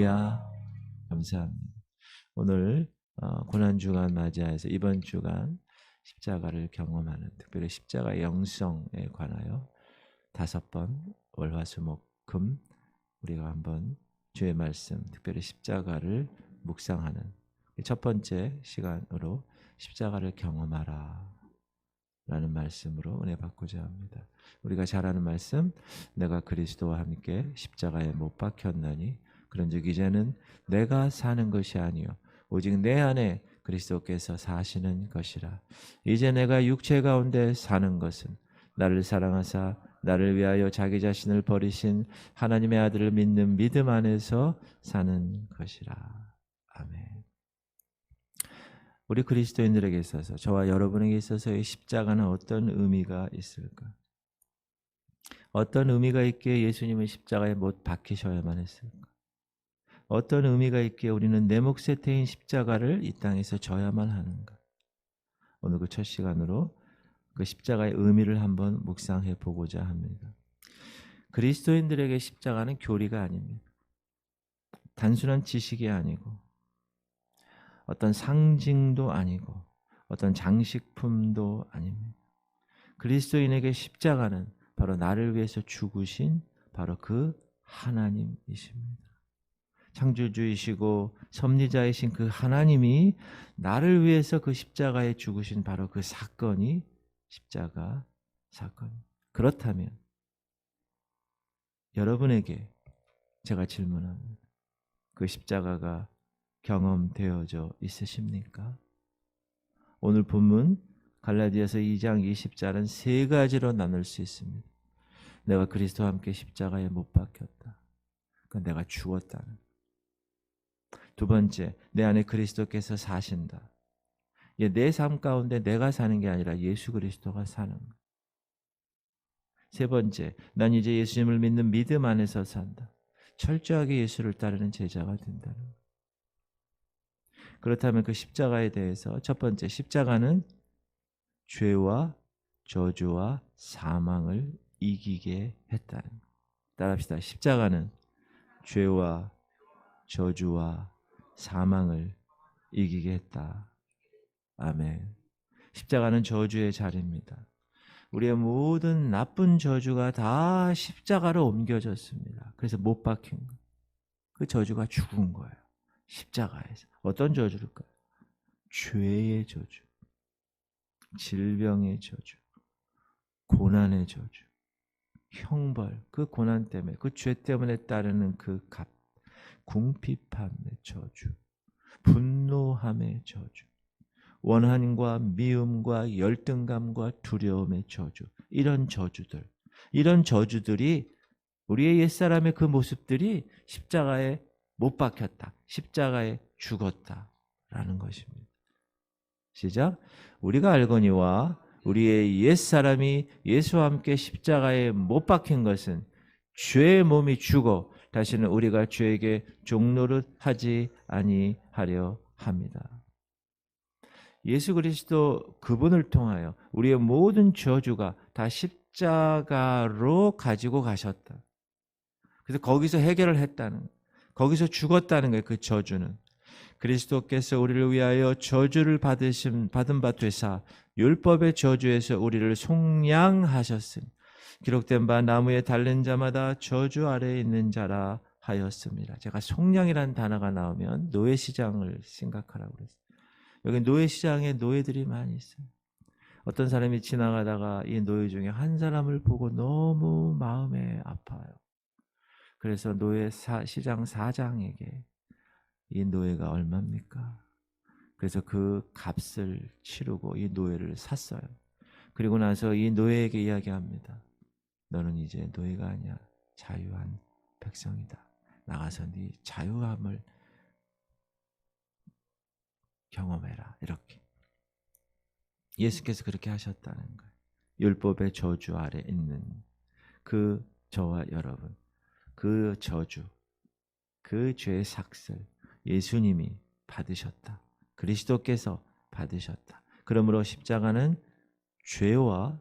할렐루야. 감사합니다. 오늘 고난주간 맞이해서 이번 주간 십자가를 경험하는, 특별히 십자가의 영성에 관하여 5번 월화수목금 우리가 한번 주의 말씀, 특별히 십자가를 묵상하는 첫 번째 시간으로 십자가를 경험하라 라는 말씀으로 은혜 받고자 합니다. 우리가 잘 아는 말씀, 내가 그리스도와 함께 십자가에 못 박혔나니 그런즉 이제는 내가 사는 것이 아니요 오직 내 안에 그리스도께서 사시는 것이라. 이제 내가 육체 가운데 사는 것은 나를 사랑하사 나를 위하여 자기 자신을 버리신 하나님의 아들을 믿는 믿음 안에서 사는 것이라. 아멘. 우리 그리스도인들에게 있어서, 저와 여러분에게 있어서의 십자가는 어떤 의미가 있을까? 어떤 의미가 있기에 예수님은 십자가에 못 박히셔야만 했을까? 어떤 의미가 있기에 우리는 내 몫의 태인 십자가를 이 땅에서 져야만 하는가? 오늘 그 첫 시간으로 그 십자가의 의미를 한번 묵상해 보고자 합니다. 그리스도인들에게 십자가는 교리가 아닙니다. 단순한 지식이 아니고 어떤 상징도 아니고 어떤 장식품도 아닙니다. 그리스도인에게 십자가는 바로 나를 위해서 죽으신 바로 그 하나님이십니다. 창조주이시고 섭리자이신 그 하나님이 나를 위해서 그 십자가에 죽으신 바로 그 사건이 십자가 사건입니다. 그렇다면 여러분에게 제가 질문합니다. 그 십자가가 경험되어져 있으십니까? 오늘 본문 갈라디아서 2장 20절은 3가지로 나눌 수 있습니다. 내가 그리스도와 함께 십자가에 못 박혔다. 그건 내가 죽었다는. 두 번째, 내 안에 그리스도께서 사신다. 내 삶 가운데 내가 사는 게 아니라 예수 그리스도가 사는 것. 세 번째, 난 이제 예수님을 믿는 믿음 안에서 산다. 철저하게 예수를 따르는 제자가 된다는 것. 그렇다면 그 십자가에 대해서 첫 번째, 십자가는 죄와 저주와 사망을 이기게 했다는 것. 따라합시다. 십자가는 죄와 저주와 사망을 이기게 했다. 아멘. 십자가는 저주의 자리입니다. 우리의 모든 나쁜 저주가 다 십자가로 옮겨졌습니다. 그래서 못 박힌 거. 그 저주가 죽은 거예요. 십자가에서. 어떤 저주일까요? 죄의 저주, 질병의 저주, 고난의 저주, 형벌, 그 고난 때문에, 그 죄 때문에 따르는 그 값, 궁핍함의 저주, 분노함의 저주, 원한과 미움과 열등감과 두려움의 저주, 이런 저주들이 우리의 옛사람의 그 모습들이 십자가에 못 박혔다, 십자가에 죽었다라는 것입니다. 시작. 우리가 알거니와 우리의 옛사람이 예수와 함께 십자가에 못 박힌 것은 죄의 몸이 죽어 다시는 우리가 죄에게 종노릇 하지 아니하려 합니다. 예수 그리스도 그분을 통하여 우리의 모든 저주가 다 십자가로 가지고 가셨다. 그래서 거기서 해결을 했다는 거예요. 거기서 죽었다는 거예요. 그 저주는. 그리스도께서 우리를 위하여 저주를 받은 바 되사 율법의 저주에서 우리를 속량하셨으니 기록된 바 나무에 달린 자마다 저주 아래에 있는 자라 하였습니다. 제가 속량이라는 단어가 나오면 노예시장을 생각하라고 그랬어요. 여기 노예시장에 노예들이 많이 있어요. 어떤 사람이 지나가다가 이 노예 중에 한 사람을 보고 너무 마음에 아파요. 그래서 노예시장 사장에게 이 노예가 얼마입니까? 그래서 그 값을 치르고 이 노예를 샀어요. 그리고 나서 이 노예에게 이야기합니다. 너는 이제 노예가 아니야. 자유한 백성이다. 나가서 네 자유함을 경험해라. 이렇게. 예수께서 그렇게 하셨다는 거예요. 율법의 저주 아래 있는 그 저와 여러분, 그 저주, 그 죄의 삭슬 예수님이 받으셨다. 그리스도께서 받으셨다. 그러므로 십자가는 죄와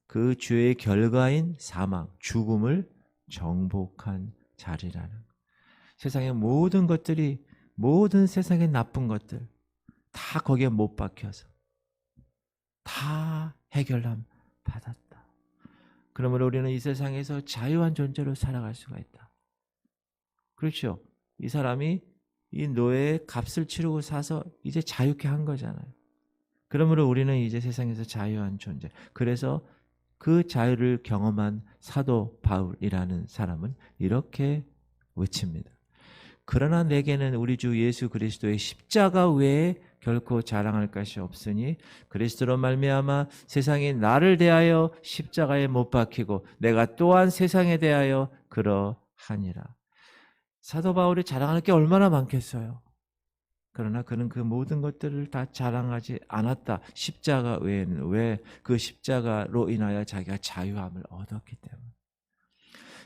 그 죄의 결과인 사망, 죽음을 정복한 자리라는 거예요. 세상의 모든 것들이, 모든 세상의 나쁜 것들 다 거기에 못 박혀서 다 해결함 받았다. 그러므로 우리는 이 세상에서 자유한 존재로 살아갈 수가 있다. 그렇죠? 이 사람이 이 노예의 값을 치르고 사서 이제 자유케 한 거잖아요. 그러므로 우리는 이제 세상에서 자유한 존재. 그래서 그 자유를 경험한 사도 바울이라는 사람은 이렇게 외칩니다. 그러나 내게는 우리 주 예수 그리스도의 십자가 외에 결코 자랑할 것이 없으니 그리스도로 말미암아 세상이 나를 대하여 십자가에 못 박히고 내가 또한 세상에 대하여 그러하니라. 사도 바울이 자랑할 게 얼마나 많겠어요. 그러나 그는 그 모든 것들을 다 자랑하지 않았다. 십자가 외에는. 왜? 그 십자가로 인하여 자기가 자유함을 얻었기 때문에.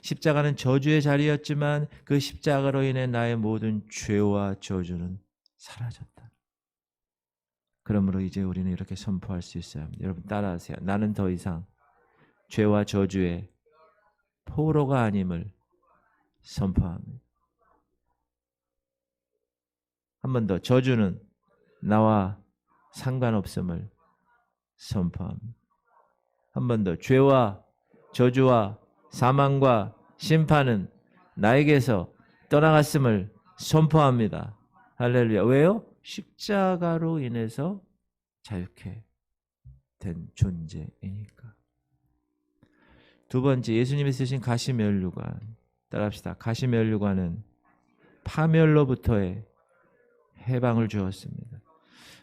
십자가는 저주의 자리였지만 그 십자가로 인해 나의 모든 죄와 저주는 사라졌다. 그러므로 이제 우리는 이렇게 선포할 수 있어요. 여러분 따라하세요. 나는 더 이상 죄와 저주의 포로가 아님을 선포합니다. 한 번 더. 저주는 나와 상관없음을 선포합니다. 한 번 더. 죄와 저주와 사망과 심판은 나에게서 떠나갔음을 선포합니다. 할렐루야. 왜요? 십자가로 인해서 자유케 된 존재이니까. 두 번째, 예수님이 쓰신 가시면류관. 따라합시다. 가시면류관은 파멸로부터의 해방을 주었습니다.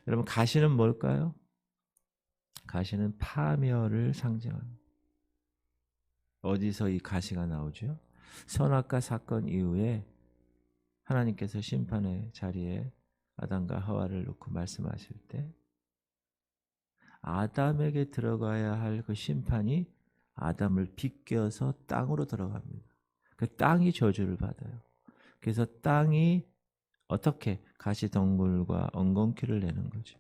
여러분, 가시는 뭘까요? 가시는 파멸을 상징합니다. 어디서 이 가시가 나오죠? 선악과 사건 이후에 하나님께서 심판의 자리에 아담과 하와를 놓고 말씀하실 때 아담에게 들어가야 할 그 심판이 아담을 비껴서 땅으로 들어갑니다. 그 땅이 저주를 받아요. 그래서 땅이 어떻게 가시덩굴과 엉겅퀴를 내는 거죠.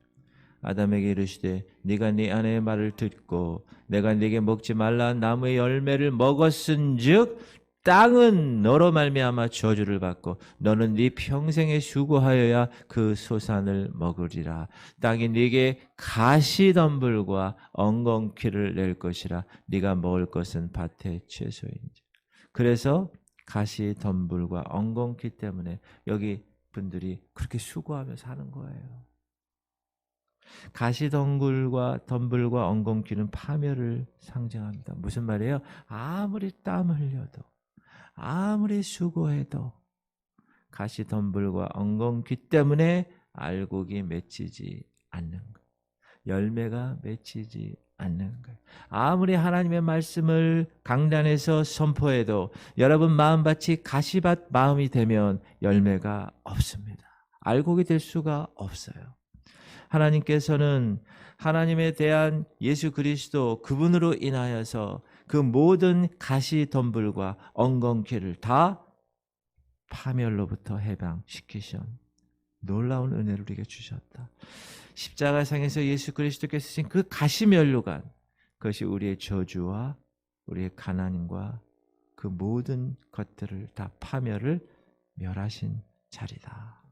아담에게 이르시되 네가 네 아내의 말을 듣고 내가 네게 먹지 말라 나무의 열매를 먹었은즉 땅은 너로 말미암아 저주를 받고 너는 네 평생에 수고하여야 그 소산을 먹으리라. 땅이 네게 가시덤불과 엉겅퀴를 낼 것이라. 네가 먹을 것은 밭의 채소인지. 그래서 가시덤불과 엉겅퀴 때문에 여기 분들이 그렇게 수고하며 사는 거예요. 가시덩굴과 덤불과 엉겅퀴는 파멸을 상징합니다. 무슨 말이에요? 아무리 땀 흘려도 아무리 수고해도 가시덤불과 엉겅퀴 때문에 알곡이 맺히지 않는 거예요. 열매가 맺히지 않는 거예요. 아무리 하나님의 말씀을 강단에서 선포해도 여러분 마음밭이 가시밭 마음이 되면 열매가 없습니다. 알곡이 될 수가 없어요. 하나님께서는 하나님에 대한 예수 그리스도 그분으로 인하여서 그 모든 가시덤불과 엉겅퀴를 다 파멸로부터 해방시키신 놀라운 은혜를 우리에게 주셨다. 십자가상에서 예수 그리스도께서 쓰신 그 가시면류관, 그것이 우리의 저주와 우리의 가난과 그 모든 것들을 다 파멸을 멸하신 자리다.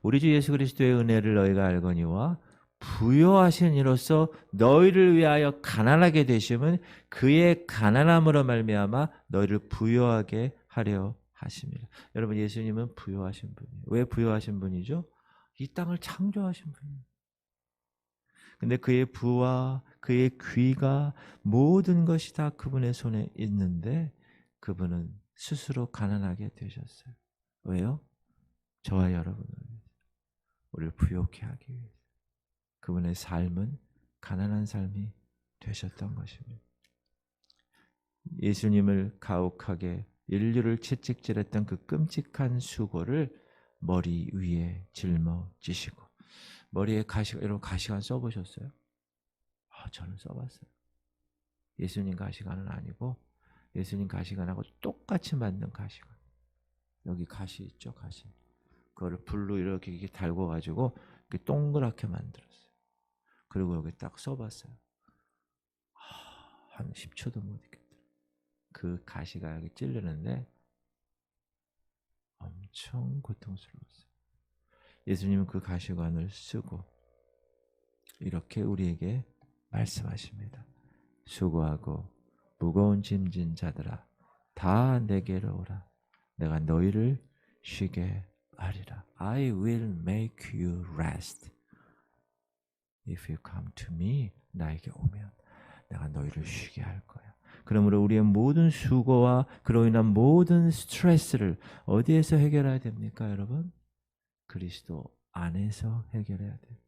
우리 주 예수 그리스도의 은혜를 너희가 알거니와 부요하신 이로써 너희를 위하여 가난하게 되심은 그의 가난함으로 말미암아 너희를 부요하게 하려 하심이라. 여러분, 예수님은 부요하신 분이에요. 왜 부요하신 분이죠? 이 땅을 창조하신 분이에요. 근데 그의 부와 그의 귀가 모든 것이 다 그분의 손에 있는데 그분은 스스로 가난하게 되셨어요. 왜요? 저와 여러분을 우리를 부요케 하기 위해서. 그분의 삶은 가난한 삶이 되셨던 것입니다. 예수님을 가혹하게 인류를 채찍질했던 그 끔찍한 수고를 머리 위에 짊어지시고, 머리에 가시관, 여러분 가시관 써보셨어요? 저는 써봤어요. 예수님 가시관은 아니고 예수님 가시관하고 똑같이 만든 가시관. 여기 가시 있죠, 가시. 그거를 불로 이렇게 달궈가지고 이렇게 동그랗게 만들었어요. 그리고 여기 딱 써봤어요. 한 10초도 못 있겠더라고요. 그 가시가 여기 찔르는데 엄청 고통스러웠어요. 예수님은 그 가시관을 쓰고 이렇게 우리에게 말씀하십니다. 수고하고 무거운 짐진 자들아 다 내게로 오라. 내가 너희를 쉬게 하리라. I will make you rest. If you come to me, 나에게 오면 내가 너희를 쉬게 할 거야. 그러므로 우리의 모든 수고와 그로 인한 모든 스트레스를 어디에서 해결해야 됩니까, 여러분? 그리스도 안에서 해결해야 돼요.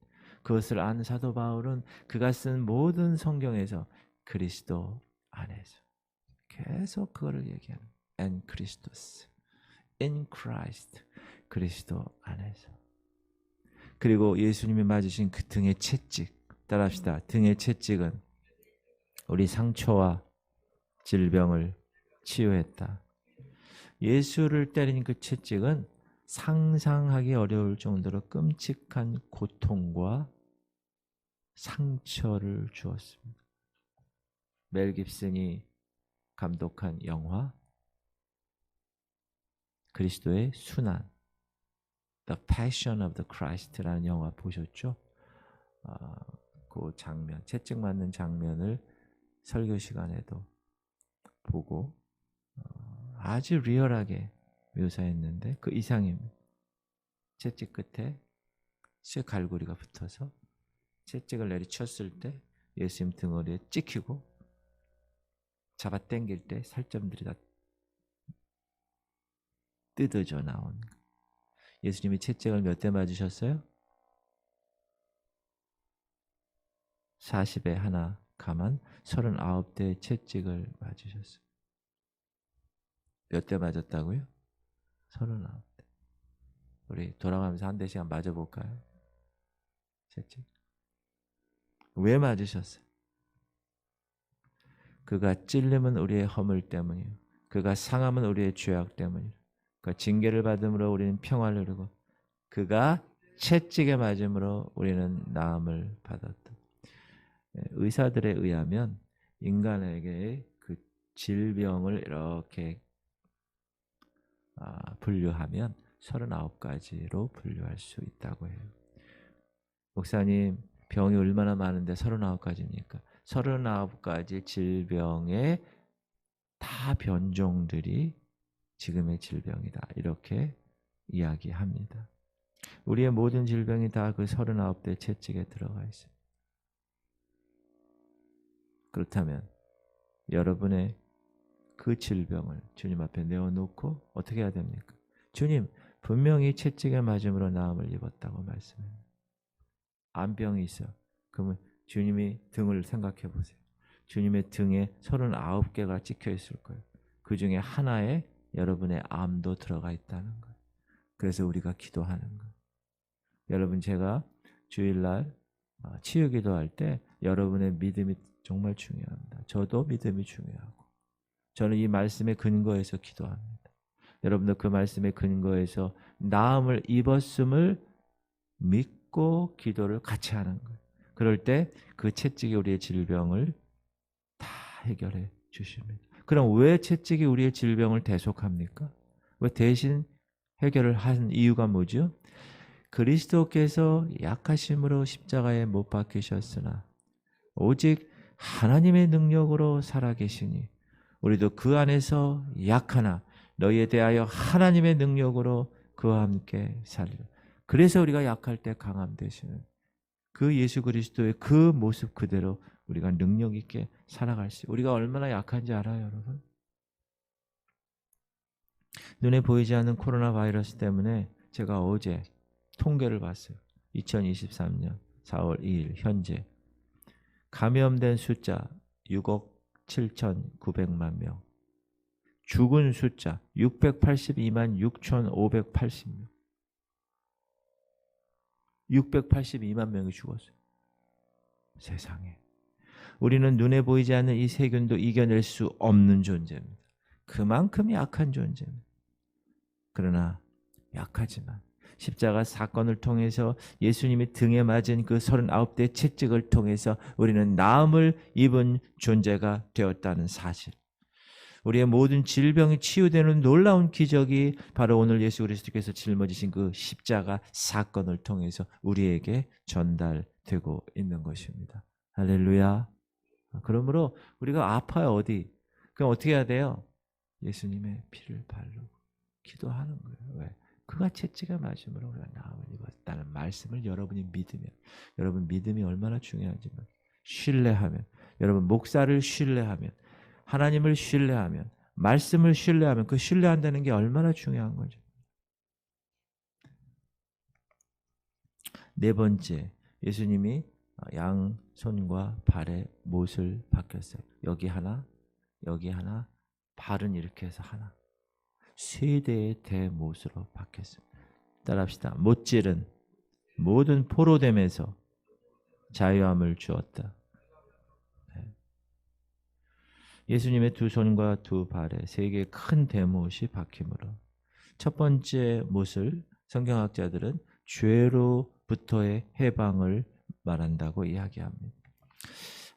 그것을 안 사도 바울은 그가 쓴 모든 성경에서 그리스도 안에서 계속 그거를 얘기하는 and Christus, in Christ, 그리스도 안에서. 그리고 예수님이 맞으신 그 등의 채찍, 따라합시다. 등의 채찍은 우리 상처와 질병을 치유했다. 예수를 때린 그 채찍은 상상하기 어려울 정도로 끔찍한 고통과 상처를 주었습니다. 멜 깁슨이 감독한 영화 그리스도의 순환, The Passion of the Christ라는 영화 보셨죠? 그 장면, 채찍 맞는 장면을 설교 시간에도 보고 아주 리얼하게 묘사했는데 그 이상입니다. 채찍 끝에 쇠 갈고리가 붙어서 채찍을 내리쳤을 때 예수님 등허리에 찍히고 잡아 당길 때 살점들이 다 뜯어져 나온 거예요. 예수님이 채찍을 몇 대 맞으셨어요? 40에 하나 가만 39대 채찍을 맞으셨어요. 몇 대 맞았다고요? 39대. 우리 돌아가면서 한 대씩 한번 맞아볼까요? 채찍. 왜 맞으셨어요? 그가 찔림은 우리의 허물 때문이요. 그가 상함은 우리의 죄악 때문이요. 그가 징계를 받음으로 우리는 평화를 누리고 그가 채찍에 맞음으로 우리는 나음을 받았다. 의사들에 의하면 인간에게 그 질병을 이렇게 분류하면 39가지로 분류할 수 있다고 해요. 목사님, 병이 얼마나 많은데 39가지입니까? 39가지 질병의 다 변종들이 지금의 질병이다. 이렇게 이야기합니다. 우리의 모든 질병이 다 그 39대 채찍에 들어가 있어요. 그렇다면 여러분의 그 질병을 주님 앞에 내어놓고 어떻게 해야 됩니까? 주님, 분명히 채찍에 맞음으로 나음을 입었다고 말씀해요. 암병이 있어. 그러면 주님이 등을 생각해 보세요. 주님의 등에 39개가 찍혀 있을 거예요. 그 중에 하나에 여러분의 암도 들어가 있다는 거예요. 그래서 우리가 기도하는 거예요. 여러분, 제가 주일날 치유 기도할 때 여러분의 믿음이 정말 중요합니다. 저도 믿음이 중요하고 저는 이 말씀의 근거에서 기도합니다. 여러분도 그 말씀의 근거에서 나음을 입었음을 믿고 기도를 같이 하는 거예요. 그럴 때 그 채찍이 우리의 질병을 다 해결해 주십니다. 그럼 왜 채찍이 우리의 질병을 대속합니까? 왜 대신 해결을 한 이유가 뭐죠? 그리스도께서 약하심으로 십자가에 못 박히셨으나 오직 하나님의 능력으로 살아계시니 우리도 그 안에서 약하나 너희에 대하여 하나님의 능력으로 그와 함께 살리라. 그래서 우리가 약할 때 강함 되시는 그 예수 그리스도의 그 모습 그대로 우리가 능력 있게 살아갈 수 있어요. 우리가 얼마나 약한지 알아요, 여러분? 눈에 보이지 않는 코로나 바이러스 때문에 제가 어제 통계를 봤어요. 2023년 4월 2일 현재 감염된 숫자 6억 7,900만 명, 죽은 숫자 682만 6,580명. 682만 명이 죽었어요. 세상에. 우리는 눈에 보이지 않는 이 세균도 이겨낼 수 없는 존재입니다. 그만큼 약한 존재입니다. 그러나 약하지만 십자가 사건을 통해서 예수님이 등에 맞은 그 39대 채찍을 통해서 우리는 나음을 입은 존재가 되었다는 사실. 우리의 모든 질병이 치유되는 놀라운 기적이 바로 오늘 예수 그리스도께서 짊어지신 그 십자가 사건을 통해서 우리에게 전달되고 있는 것입니다. 할렐루야. 그러므로 우리가 아파요, 어디? 그럼 어떻게 해야 돼요? 예수님의 피를 바르고 기도하는 거예요. 왜? 그가 채찍에 맞음으로 우리가 나음을 입었다는 말씀을 여러분이 믿으면, 여러분 믿음이 얼마나 중요한지만 신뢰하면, 여러분 목사를 신뢰하면, 하나님을 신뢰하면, 말씀을 신뢰하면, 그 신뢰한다는 게 얼마나 중요한 거죠. 네 번째, 예수님이 양손과 발의 못을 박혔어요. 여기 하나, 여기 하나, 발은 이렇게 해서 하나. 세 대의 대못으로 박혔어요. 따라합시다. 못질은 모든 포로됨에서 자유함을 주었다. 예수님의 두 손과 두 발에 세 개의 큰 대못이 박힘으로, 첫 번째 못을 성경학자들은 죄로부터의 해방을 말한다고 이야기합니다.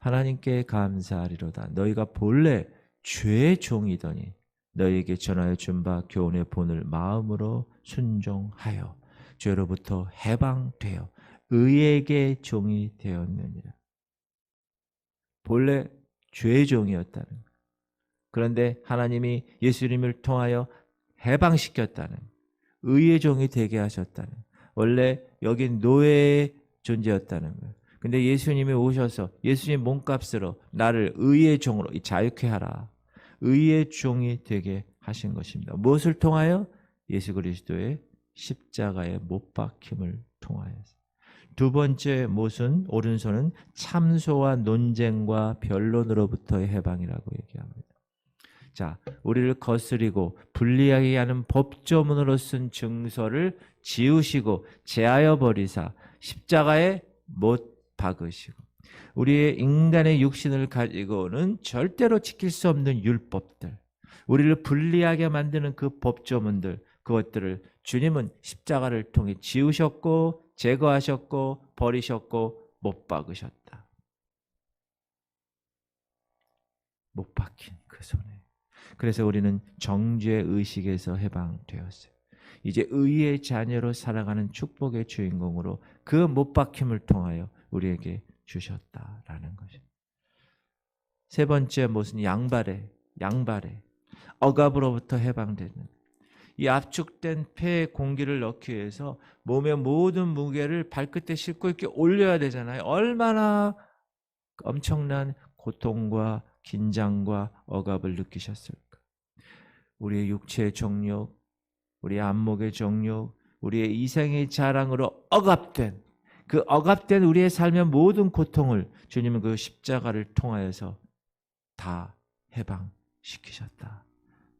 하나님께 감사하리로다. 너희가 본래 죄의 종이더니 너희에게 전하여 준 바 교훈의 본을 마음으로 순종하여 죄로부터 해방되어 의에게 종이 되었느니라. 본래 죄의 종이었다는 거예요. 그런데 하나님이 예수님을 통하여 해방시켰다는, 의의 종이 되게 하셨다는, 원래 여긴 노예의 존재였다는 거예요. 근데 예수님이 오셔서 예수님 몸값으로 나를 의의 종으로 자유케 하라. 의의 종이 되게 하신 것입니다. 무엇을 통하여? 예수 그리스도의 십자가의 못 박힘을 통하여서. 두 번째 못은, 오른손은 참소와 논쟁과 변론으로부터의 해방이라고 얘기합니다. 자, 우리를 거스리고 불리하게 하는 법조문으로 쓴 증서를 지우시고 제하여 버리사 십자가에 못 박으시고, 우리의 인간의 육신을 가지고는 절대로 지킬 수 없는 율법들, 우리를 불리하게 만드는 그 법조문들, 그것들을 주님은 십자가를 통해 지우셨고 제거하셨고 버리셨고 못 박으셨다. 못 박힌 그 손에. 그래서 우리는 정죄 의식에서 해방되었어요. 이제 의의 자녀로 살아가는 축복의 주인공으로 그 못 박힘을 통하여 우리에게 주셨다라는 것이죠. 세 번째 못은 양발에 억압으로부터 해방되는, 이 압축된 폐에 공기를 넣기 위해서 몸의 모든 무게를 발끝에 싣고 이렇게 올려야 되잖아요. 얼마나 엄청난 고통과 긴장과 억압을 느끼셨을까. 우리의 육체의 정욕, 우리의 안목의 정욕, 우리의 이생의 자랑으로 억압된, 그 억압된 우리의 삶의 모든 고통을 주님은 그 십자가를 통하여서 다 해방시키셨다.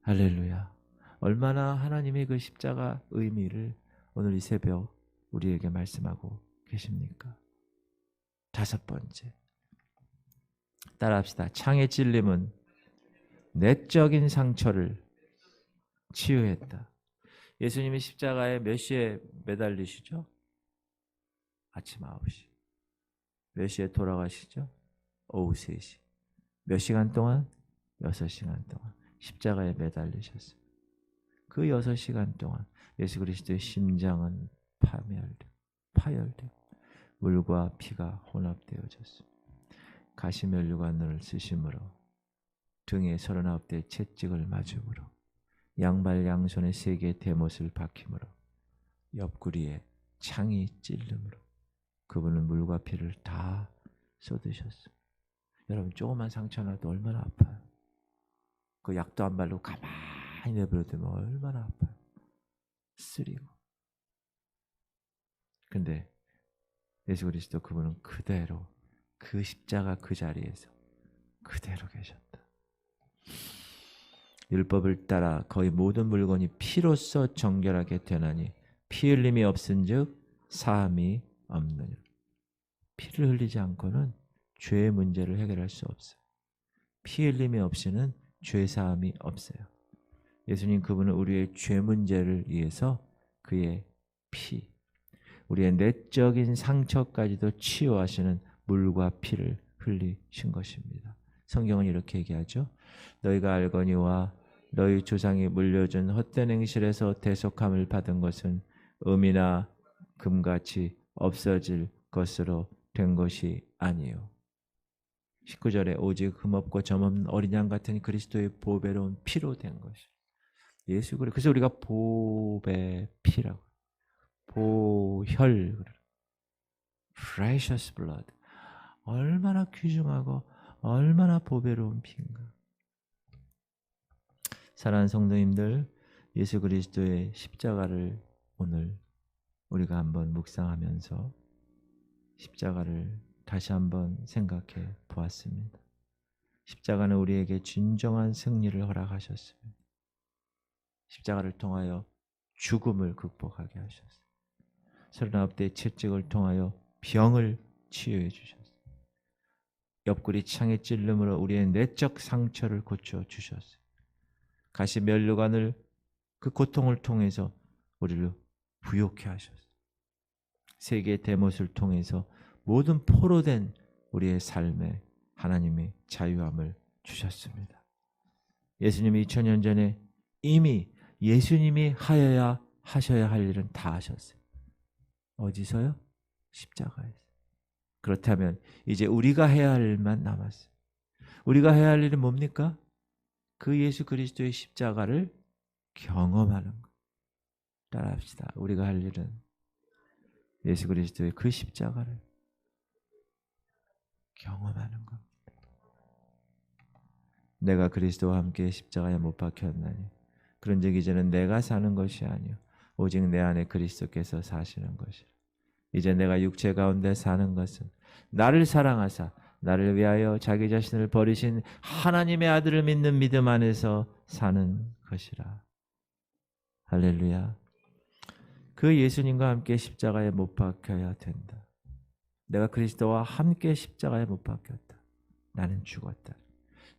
할렐루야. 얼마나 하나님의 그 십자가 의미를 오늘 이 새벽 우리에게 말씀하고 계십니까? 다섯 번째, 따라합시다. 창의 찔림은 내적인 상처를 치유했다. 예수님이 십자가에 몇 시에 매달리시죠? 아침 9시. 몇 시에 돌아가시죠? 오후 3시. 몇 시간 동안? 6시간 동안 십자가에 매달리셨어요. 그 6시간 동안 예수 그리스도의 심장은 파열되고 물과 피가 혼합되어졌어요. 가시면류관을 쓰심으로, 등에 39대의 채찍을 맞음으로, 양발 양손에 3개의 대못을 박힘으로, 옆구리에 창이 찔름으로 그분은 물과 피를 다 쏟으셨어요. 여러분, 조그만 상처 나도 얼마나 아파요. 그 약도 안 바르고 가만히 내버려두면 얼마나 아파요. 쓰리고. 근데 예수 그리스도 그분은 그대로 그 십자가 그 자리에서 그대로 계셨다. 율법을 따라 거의 모든 물건이 피로써 정결하게 되나니 피 흘림이 없은즉 사함이 없느니라. 피를 흘리지 않고는 죄의 문제를 해결할 수 없어요. 피 흘림이 없이는 죄 사함이 없어요. 예수님 그분은 우리의 죄 문제를 위해서 그의 피, 우리의 내적인 상처까지도 치유하시는 물과 피를 흘리신 것입니다. 성경은 이렇게 얘기하죠. 너희가 알거니와 너희 조상이 물려준 헛된 행실에서 대속함을 받은 것은 음이나 금같이 없어질 것으로 된 것이 아니요 19절에 오직 흠없고 점없는 어린 양 같은 그리스도의 보배로운 피로 된 것이 예수 그래서 우리가 보배 피라고 보혈 precious blood 얼마나 귀중하고 얼마나 보배로운 피인가. 사랑하는 성도님들, 예수 그리스도의 십자가를 오늘 우리가 한번 묵상하면서 십자가를 다시 한번 생각해 보았습니다. 십자가는 우리에게 진정한 승리를 허락하셨습니다. 십자가를 통하여 죽음을 극복하게 하셨습니다. 39대의 채찍을 통하여 병을 치유해 주셨습니다. 옆구리 창에 찔름으로 우리의 내적 상처를 고쳐 주셨어요. 가시 면류관을 그 고통을 통해서 우리를 부욕해 하셨어요. 세계의 대못을 통해서 모든 포로된 우리의 삶에 하나님의 자유함을 주셨습니다. 예수님이 2000년 전에 이미 예수님이 하셔야 할 일은 다 하셨어요. 어디서요? 십자가에서. 그렇다면 이제 우리가 해야 할 일만 남았어요. 우리가 해야 할 일은 뭡니까? 그 예수 그리스도의 십자가를 경험하는 것. 따라합시다. 우리가 할 일은 예수 그리스도의 그 십자가를 경험하는 것. 내가 그리스도와 함께 십자가에 못 박혔나니 그런즉 이제는 내가 사는 것이 아니요 오직 내 안에 그리스도께서 사시는 것이라. 이제 내가 육체 가운데 사는 것은 나를 사랑하사 나를 위하여 자기 자신을 버리신 하나님의 아들을 믿는 믿음 안에서 사는 것이라. 할렐루야. 그 예수님과 함께 십자가에 못 박혀야 된다. 내가 그리스도와 함께 십자가에 못 박혔다. 나는 죽었다.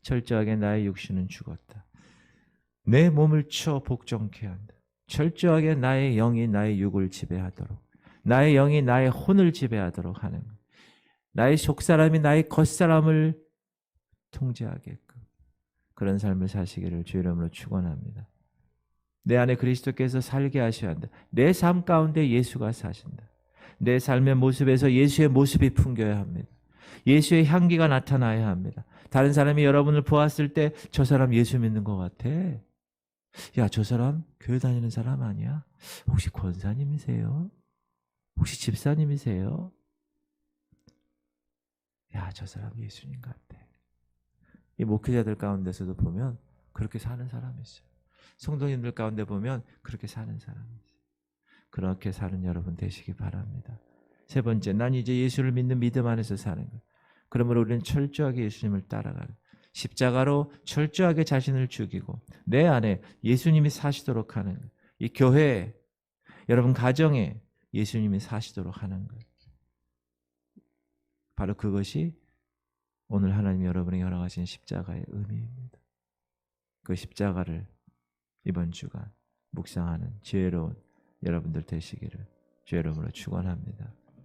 철저하게 나의 육신은 죽었다. 내 몸을 쳐 복종케 한다. 철저하게 나의 영이 나의 육을 지배하도록, 나의 영이 나의 혼을 지배하도록 하는 것. 나의 속사람이 나의 겉사람을 통제하게끔 그런 삶을 사시기를 주의 이름으로 축원합니다. 내 안에 그리스도께서 살게 하셔야 한다. 내 삶 가운데 예수가 사신다. 내 삶의 모습에서 예수의 모습이 풍겨야 합니다. 예수의 향기가 나타나야 합니다. 다른 사람이 여러분을 보았을 때 저 사람 예수 믿는 것 같아. 야, 저 사람 교회 다니는 사람 아니야? 혹시 권사님이세요? 혹시 집사님이세요? 야, 저 사람 예수님 같아. 이 목회자들 가운데서도 보면 그렇게 사는 사람이 있어요. 성도님들 가운데 보면 그렇게 사는 사람이 있어요. 그렇게 사는 여러분 되시기 바랍니다. 세 번째, 난 이제 예수를 믿는 믿음 안에서 사는 것. 그러므로 우리는 철저하게 예수님을 따라가는 십자가로 철저하게 자신을 죽이고 내 안에 예수님이 사시도록 하는 것. 이 교회에, 여러분 가정에 예수님이 사시도록 하는 것. 바로 그것이 오늘 하나님 여러분에게 허락하신 십자가의 의미입니다. 그 십자가를 이번 주간 묵상하는 지혜로운 여러분들 되시기를 주의 이름으로 축원합니다.